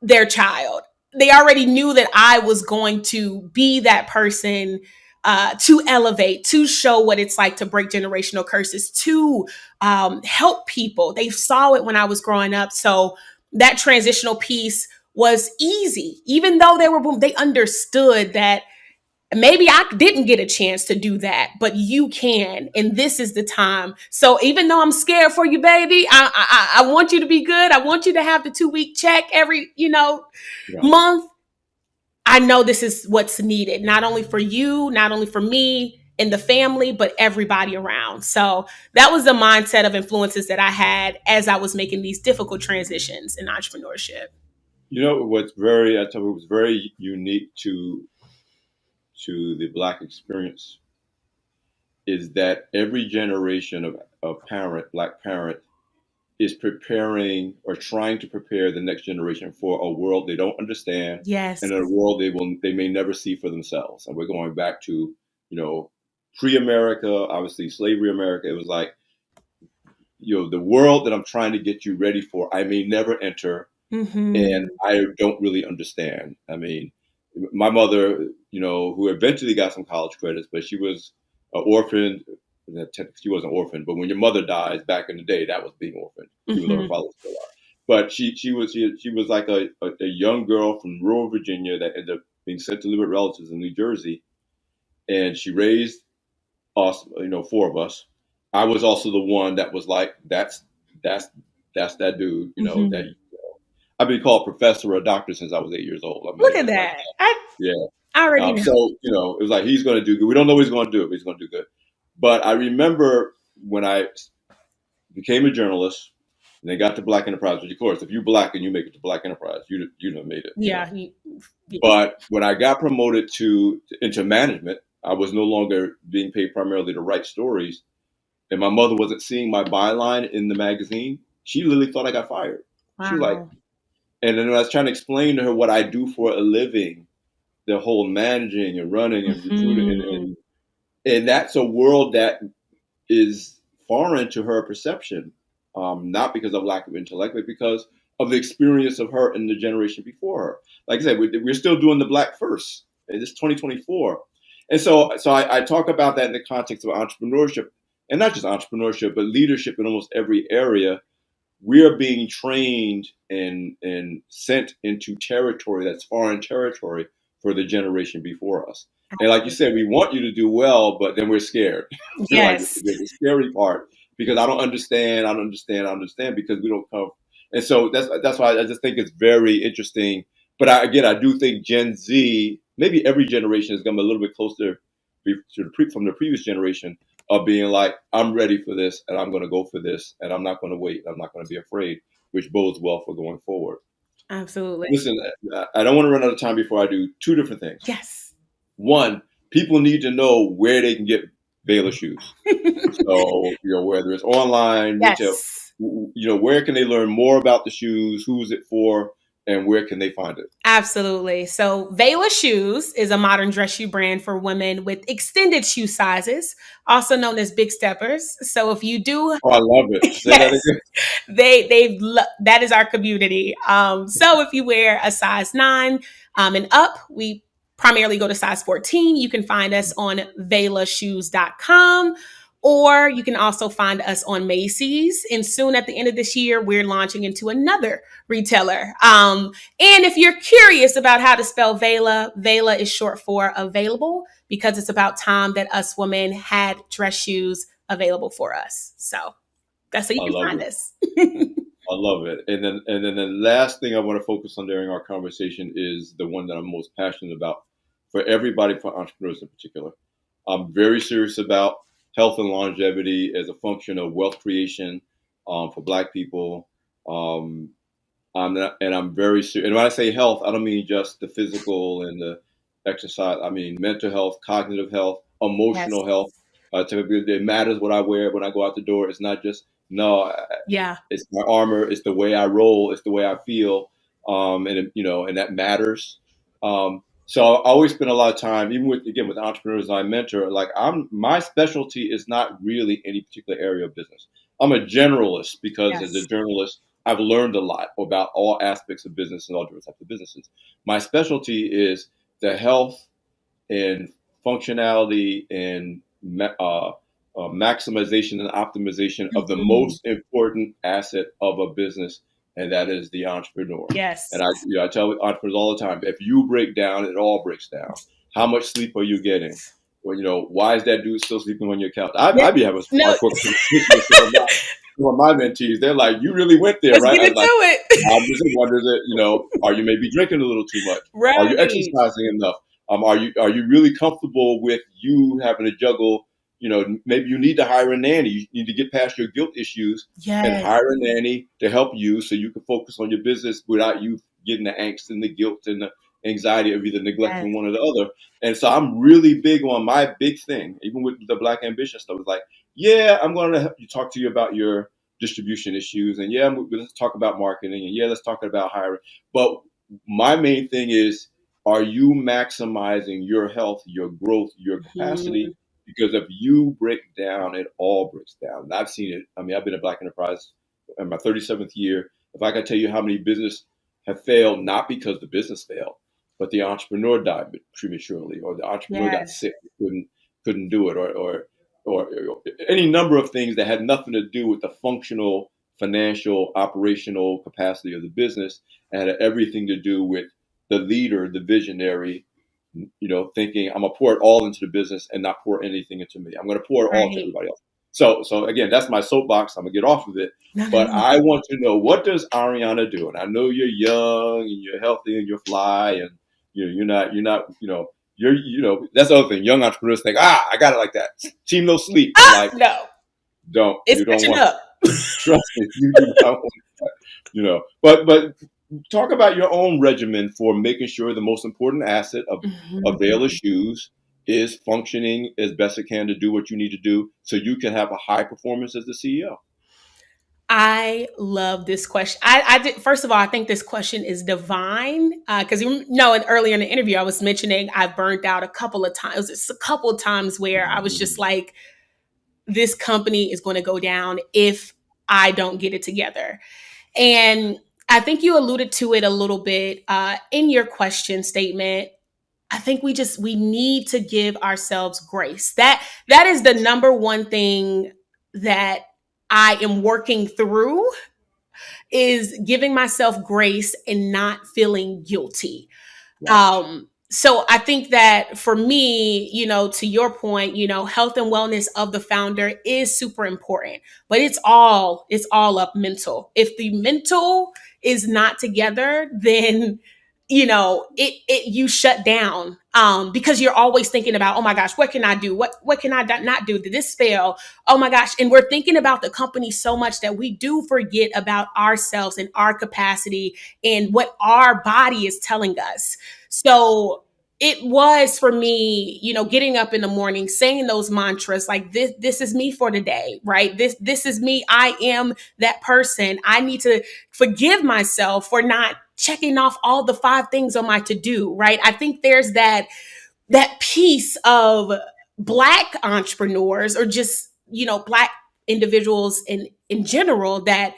their child. They already knew that I was going to be that person to elevate, to show what it's like to break generational curses, to help people. They saw it when I was growing up. So that transitional piece was easy, even though they understood that maybe I didn't get a chance to do that, but you can, and this is the time. So even though I'm scared for you, baby, I want you to be good. I want you to have the 2-week check every, month. I know this is what's needed, not only for you, not only for me and the family, but everybody around. So that was the mindset of influences that I had as I was making these difficult transitions in entrepreneurship. I tell you, it was very unique to the Black experience is that every generation of Black parent, is preparing or trying to prepare the next generation for a world they don't understand, Yes. and a world they may never see for themselves. And we're going back to, pre-America, obviously slavery America. It was like, the world that I'm trying to get you ready for, I may never enter, and I don't really understand. I mean, my mother, who eventually got some college credits, but she was orphaned. She wasn't orphaned, but when your mother dies, back in the day, that was being orphaned. She was on her father's still alive. But she was like a young girl from rural Virginia that ended up being sent to live with relatives in New Jersey, and she raised us, 4 of us. I was also the one that was like, that's that dude, that I've been called professor or doctor since I was 8 years old. I mean, look at that. Yeah. I already know. So, it was like, he's going to do good. We don't know what he's going to do, but he's going to do good. But I remember when I became a journalist and then got to Black Enterprise, which, of course, if you're Black and you make it to Black Enterprise, you done made it. Yeah. But when I got promoted into management, I was no longer being paid primarily to write stories. And my mother wasn't seeing my byline in the magazine. She literally thought I got fired. Wow. She was like, and then when I was trying to explain to her what I do for a living, the whole managing and running and recruiting, and that's a world that is foreign to her perception, not because of lack of intellect, but because of the experience of her and the generation before her. Like I said, we're still doing the Black first. And it's 2024. And so I talk about that in the context of entrepreneurship, and not just entrepreneurship, but leadership in almost every area. We are being trained and sent into territory that's foreign territory for the generation before us. And like you said, we want you to do well, but then we're scared. Yes. Like, the scary part, because I don't understand because we don't come. And so that's why I just think it's very interesting But I do think Gen Z, maybe every generation, is going to be a little bit closer from the previous generation of being like, I'm ready for this, and I'm going to go for this, and I'm not going to wait. I'm not going to be afraid, which bodes well for going forward. Absolutely. Listen, I don't want to run out of time before I do two different things. Yes. One, people need to know where they can get Vaila Shoes. So, whether it's online, retail, Yes. where can they learn more about the shoes? Who's it for? And where can they find it? Absolutely. So Vaila Shoes is a modern dress shoe brand for women with extended shoe sizes, also known as big steppers. So if you do, Oh, I love it. Say that yes, again. that is our community. So if you wear a size 9 and up, we primarily go to size 14. You can find us on vailashoes.com. Or you can also find us on Macy's. And soon at the end of this year, we're launching into another retailer. And if you're curious about how to spell Vaila, Vaila is short for available, because it's about time that us women had dress shoes available for us. So that's how you I can love find it. us. I love it. And then the last thing I want to focus on during our conversation is the one that I'm most passionate about for everybody, for entrepreneurs in particular. I'm very serious about health and longevity as a function of wealth creation for Black people. Um, I'm very serious. And when I say health, I don't mean just the physical and the exercise. I mean mental health, cognitive health, Yes. emotional health. Typically, it matters what I wear when I go out the door. It's not just Yeah. it's my armor. It's the way I roll. It's the way I feel. And that matters. So I always spend a lot of time, even with entrepreneurs I mentor. Like my specialty is not really any particular area of business. I'm a generalist because as a Yes. journalist, I've learned a lot about all aspects of business and all different types of businesses. My specialty is the health and functionality and maximization and optimization of the Mhm. most important asset of a business, and that is the entrepreneur. Yes. And I tell entrepreneurs all the time, if you break down, it all breaks down. How much sleep are you getting? Well, why is that dude still sleeping on your couch? Yeah. I be having some No, hardcore conversations with some of my mentees. They're like, you really went there, let's right? get I was into like, it. I'm just wondering that, are you maybe drinking a little too much? Are you Right. exercising enough? Are you really comfortable with you having to juggle? Maybe you need to hire a nanny. You need to get past your guilt issues and Yes. hire a nanny to help you so you can focus on your business without you getting the angst and the guilt and the anxiety of either Yes. neglecting one or the other. And so I'm really big on my big thing, even with the Black Ambition stuff. It's like, yeah, I'm going to help you talk to you about your distribution issues. And yeah, let's talk about marketing. And yeah, let's talk about hiring. But my main thing is, are you maximizing your health, your growth, your capacity? Mhm. Because if you break down, it all breaks down. And I've seen it. I mean, I've been a Black enterprise in my 37th year. If I could tell you how many business have failed, not because the business failed, but the entrepreneur died prematurely, or the entrepreneur got Yes. sick, couldn't do it, or any number of things that had nothing to do with the functional, financial, operational capacity of the business, and had everything to do with the leader, the visionary, thinking I'm gonna pour it all into the business and not pour anything into me. I'm gonna pour it all into Right. everybody else. So again, that's my soapbox. I'm gonna get off of it. No, no, But no. I want to know, what does Ahriana do? And I know you're young and you're healthy and you're fly, and you're not that's the other thing. Young entrepreneurs think, I got it like that. Team no sleep. I'm like, No, it's you don't catching want up. trust me, you do not want But talk about your own regimen for making sure the most important asset of Vaila Mhm. Shoes is functioning as best it can to do what you need to do so you can have a high performance as the CEO. I love this question. I did. First of all, I think this question is divine, because earlier in the interview, I was mentioning I burnt out a couple of times. It's a couple of times where I was just like, this company is going to go down if I don't get it together. And I think you alluded to it a little bit in your question statement. I think we need to give ourselves grace. That is the number one thing that I am working through, is giving myself grace and not feeling guilty. Right. So I think that for me, to your point, health and wellness of the founder is super important, but it's all up mental. If the mental is not together, then you shut down, because you're always thinking about, oh my gosh, what can I do? What can I not do? Did this fail? Oh my gosh. And we're thinking about the company so much that we do forget about ourselves and our capacity and what our body is telling us. So it was for me, getting up in the morning, saying those mantras like this is me for today, right? This is me. I am that person. I need to forgive myself for not checking off all the 5 things on my to-do, right? I think there's that piece of Black entrepreneurs, or just, Black individuals in general, that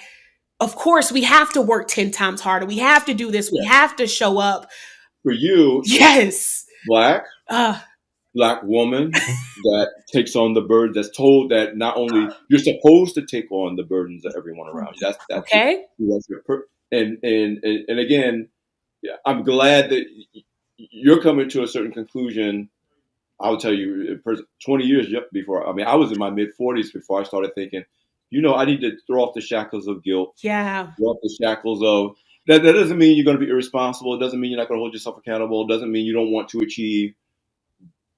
of course we have to work 10 times harder. We have to do this. We have to show up. For you, yes, Black woman that takes on the burden, that's told that not only you're supposed to take on the burdens of everyone around you. That's okay. And again, I'm glad that you're coming to a certain conclusion. I will tell you, 20 years before, I was in my mid-40s before I started thinking, I need to throw off the shackles of guilt. Yeah. Throw off the shackles of, that doesn't mean you're going to be irresponsible. It doesn't mean you're not going to hold yourself accountable. It doesn't mean you don't want to achieve.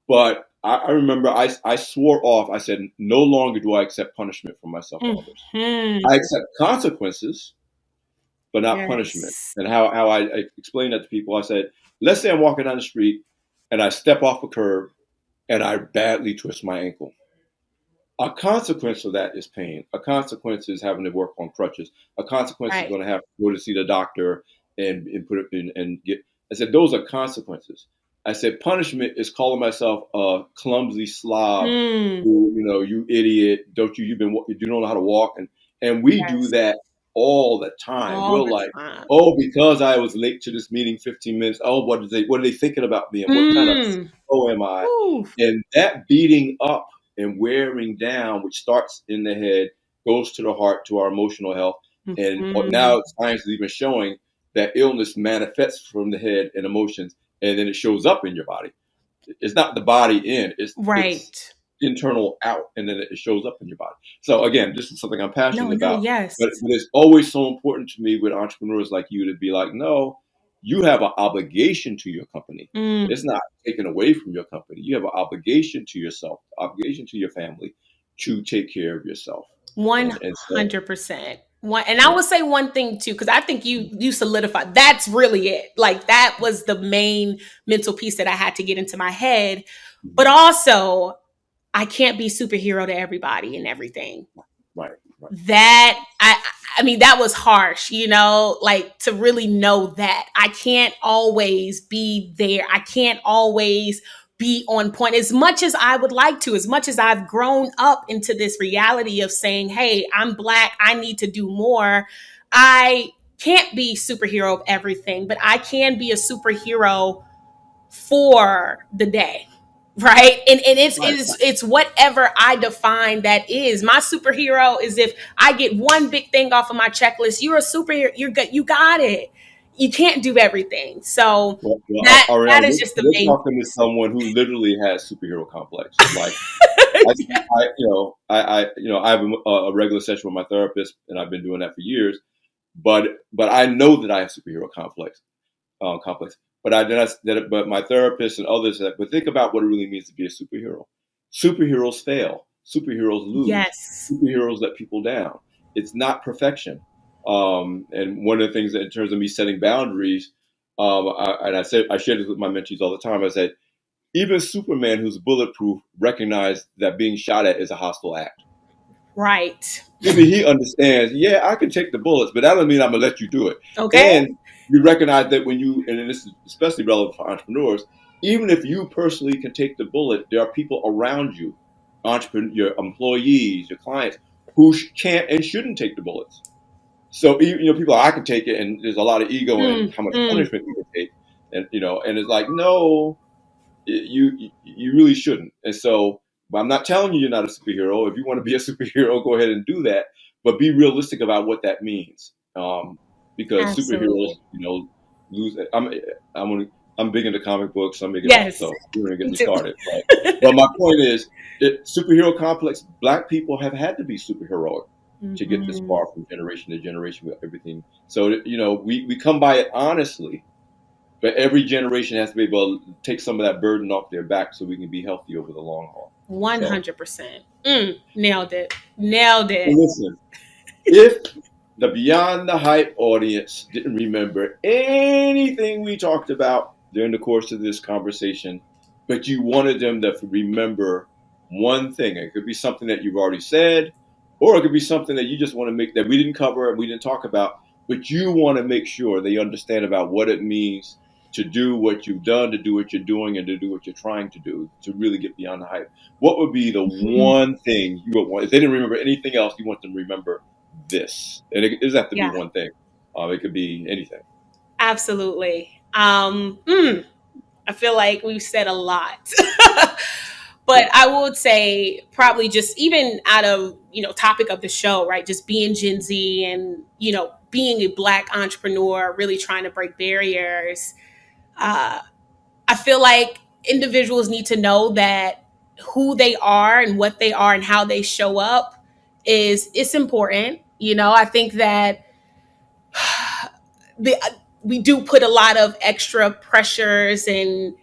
But I remember I swore off. I said, no longer do I accept punishment from myself and others. I accept consequences, but not punishment. And how I explained that to people, I said, let's say I'm walking down the street and I step off a curb and I badly twist my ankle. A consequence of that is pain. A consequence is having to work on crutches. A consequence is going to have to go to see the doctor and put it in and get. I said, those are consequences. I said, punishment is calling myself a clumsy slob, who, you idiot, you don't know how to walk. And we do that all the time. We're like, oh, because I was late to this meeting 15 minutes. Oh, what are they thinking about me? And what kind of am I? Ooh. And that beating up and wearing down, which starts in the head, goes to the heart, to our emotional health. And now science is even showing that illness manifests from the head and emotions, and then it shows up in your body. It's not the body in, it's internal out, and then it shows up in your body. So again, this is something I'm passionate about. Yes. But it's always so important to me with entrepreneurs like you to be like, no, you have an obligation to your company. It's not taken away from your company. You have an obligation to yourself, obligation to your family to take care of yourself. 100%. And I will say one thing too, because I think you solidified. That's really it. Like, that was the main mental piece that I had to get into my head. But also, I can't be superhero to everybody and everything. Right. That that was harsh, like, to really know that I can't always be there. I can't always be on point as much as I would like to, as much as I've grown up into this reality of saying, hey, I'm Black, I need to do more. I can't be superhero of everything, but I can be a superhero for the day. Right. And it's whatever I define that is. My superhero is if I get one big thing off of my checklist. You're a superhero. You're good. You got it. You can't do everything. So that is just the main. You're talking to someone who literally has superhero complex. Like, I have a regular session with my therapist, and I've been doing that for years. But I know that I have superhero complex. But my therapist and others said, but think about what it really means to be a superhero. Superheroes fail. Superheroes lose. Yes. Superheroes let people down. It's not perfection. And one of the things that, in terms of me setting boundaries, I shared this with my mentees all the time. I said, even Superman, who's bulletproof, recognized that being shot at is a hostile act. Right. Maybe he understands, I can take the bullets, but that doesn't mean I'm going to let you do it. Okay. And you recognize that when you, and this is especially relevant for entrepreneurs, even if you personally can take the bullet, there are people around you, your employees, your clients, who can't and shouldn't take the bullets. So, people are, I can take it, and there's a lot of ego in how much punishment you can take. And, and it's like, no, you really shouldn't. And so, but I'm not telling you you're not a superhero. If you want to be a superhero, go ahead and do that. But be realistic about what that means. Because superheroes, lose. I'm big into comic books. I'm big into that, so we're gonna get me started. But my point is, superhero complex. Black people have had to be superheroic to get this far from generation to generation with everything. So we come by it honestly, But every generation has to be able to take some of that burden off their back so we can be healthy over the long haul. So 100%. Nailed it. Nailed it. listen, if the Beyond the Hype audience didn't remember anything we talked about during the course of this conversation, but you wanted them to remember one thing. It could be something that you've already said, or it could be something that you just want to make that we didn't cover and we didn't talk about, but you want to make sure they understand about what it means to do what you've done, to do what you're doing, and to do what you're trying to do to really get beyond the hype. What would be the one thing you would want? If they didn't remember anything else, you want them to remember this, and it doesn't have to be one thing. It could be anything. Absolutely. I feel like we've said a lot, but I would say probably just even out of, topic of the show, right? Just being Gen Z and, being a Black entrepreneur, really trying to break barriers. I feel like individuals need to know that who they are and what they are and how they show up it's important. I think that the we do put a lot of extra pressures and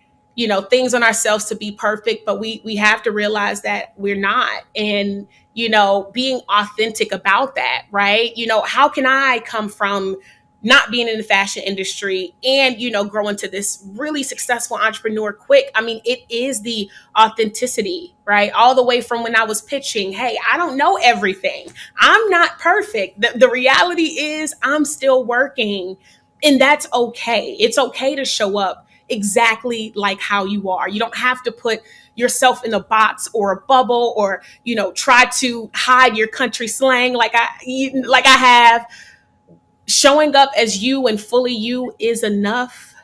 things on ourselves to be perfect, but we have to realize that we're not. And being authentic about that, right? How can I come from not being in the fashion industry and grow into this really successful entrepreneur quick? I mean, it is the authenticity, right? All the way from when I was pitching, hey, I don't know everything, I'm not perfect. The reality is I'm still working, and that's okay. It's okay to show up exactly like how you are. You don't have to put yourself in a box or a bubble, or try to hide your country slang like I have. Showing up as you and fully you is enough.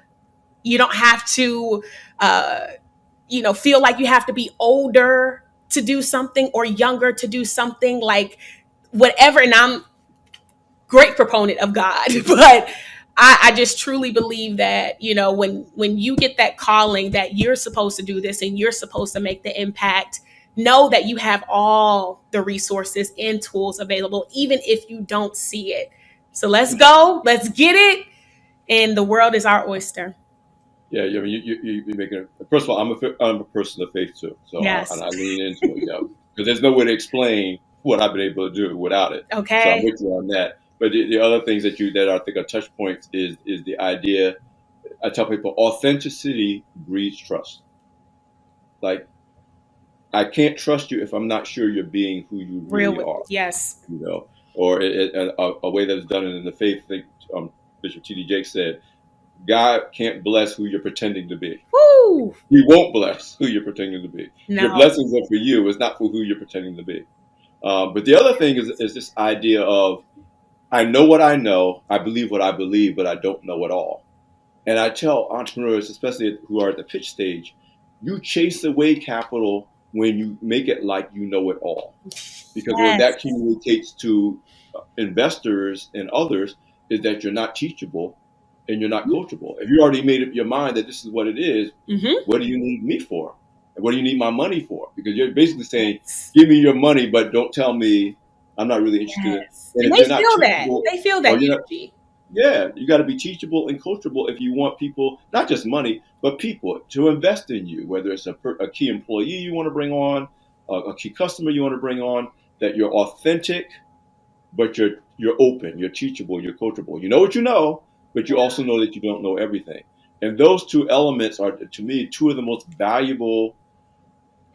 You don't have to feel like you have to be older to do something or younger to do something, like whatever. And I'm great proponent of God, but I just truly believe that, when you get that calling that you're supposed to do this and you're supposed to make the impact, know that you have all the resources and tools available, even if you don't see it. So let's go, let's get it. And the world is our oyster. Yeah, I mean, you make it. First of all, I'm a person of faith too, so Yes. I lean into it, because there's no way to explain what I've been able to do without it. Okay. So I'm with you on that. But the other things that I think are touch points is the idea. I tell people authenticity breeds trust. Like, I can't trust you if I'm not sure you're being who you really are. Yes. Or a way that's done it in the faith thing. Bishop T.D. Jakes said, God can't bless who you're pretending to be. Woo! He won't bless who you're pretending to be. No. Your blessings are for you. It's not for who you're pretending to be. But the other thing is this idea of, I know what I know, I believe what I believe, but I don't know it all. And I tell entrepreneurs, especially who are at the pitch stage, you chase away capital when you make it like you know it all. Because what that communicates to investors and others is that you're not teachable and you're not coachable. If you already made up your mind that this is what it is, what do you need me for? And what do you need my money for? Because you're basically saying, give me your money, but don't tell me I'm not really interested. And they feel that. They feel that energy. Yeah, you got to be teachable and coachable if you want people, not just money, but people to invest in you, whether it's a key employee you want to bring on, a key customer you want to bring on, that you're authentic, but you're open, you're teachable, you're coachable. You know what you know, but you also know that you don't know everything. And those two elements are, to me, two of the most valuable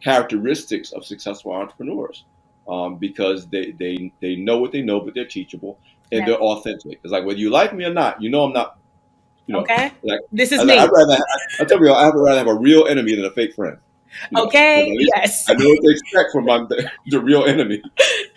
characteristics of successful entrepreneurs, because they know what they know, but they're teachable and they're authentic. It's like, whether you like me or not, I'm not. Okay. Like, this is me. I tell you, I'd rather have a real enemy than a fake friend. Okay. Yes. I know what to expect from the real enemy.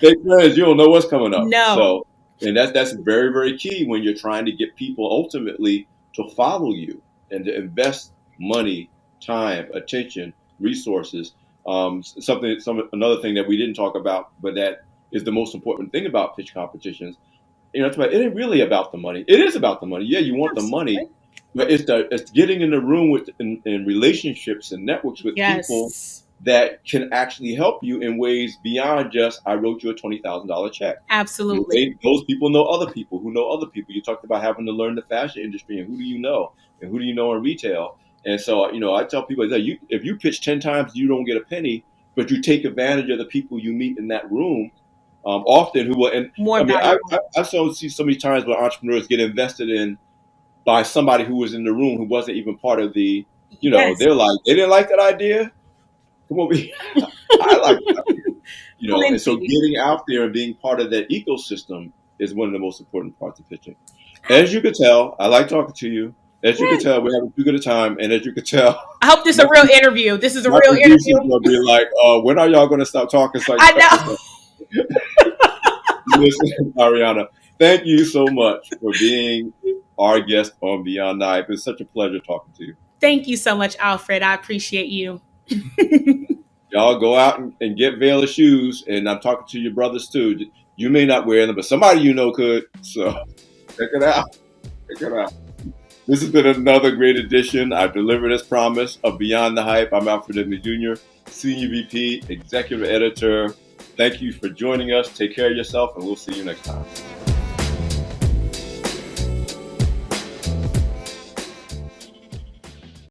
Fake friends, you don't know what's coming up. No. So, and that's very, very key when you're trying to get people ultimately to follow you and to invest money, time, attention, resources. Another thing that we didn't talk about, but that is the most important thing about pitch competitions. It ain't really about the money. It is about the money. Yeah, you want the money, but it's getting in the room in relationships and networks with people that can actually help you in ways beyond just, I wrote you a $20,000 check. Absolutely. Those people know other people who know other people. You talked about having to learn the fashion industry and who do you know and who do you know in retail. And so, I tell people that if you pitch 10 times, you don't get a penny, but you take advantage of the people you meet in that room, often who will. And More I mean, valuable. I see so many times where entrepreneurs get invested in by somebody who was in the room who wasn't even part of the, Yes. they're like, they didn't like that idea. Come over here. I like that idea. And so Plenty. getting out there and being part of that ecosystem is one of the most important parts of pitching. As you could tell, I like talking to you. As you could tell, we're having too good a time. And as you could tell, I hope this is a real interview. This is a my real producers interview. will be like, when are y'all going to stop talking? So I know. Listen, Ahriana, thank you so much for being our guest on Beyond the Hype. It's such a pleasure talking to you. Thank you so much, Alfred. I appreciate you. Y'all go out and get Vaila Shoes, and I'm talking to your brothers too. You may not wear them, but somebody could. So check it out. Check it out. This has been another great edition. I've delivered as promised of Beyond the Hype. I'm Alfred Edwards Jr., Senior VP, Executive Editor. Thank you for joining us. Take care of yourself, and we'll see you next time.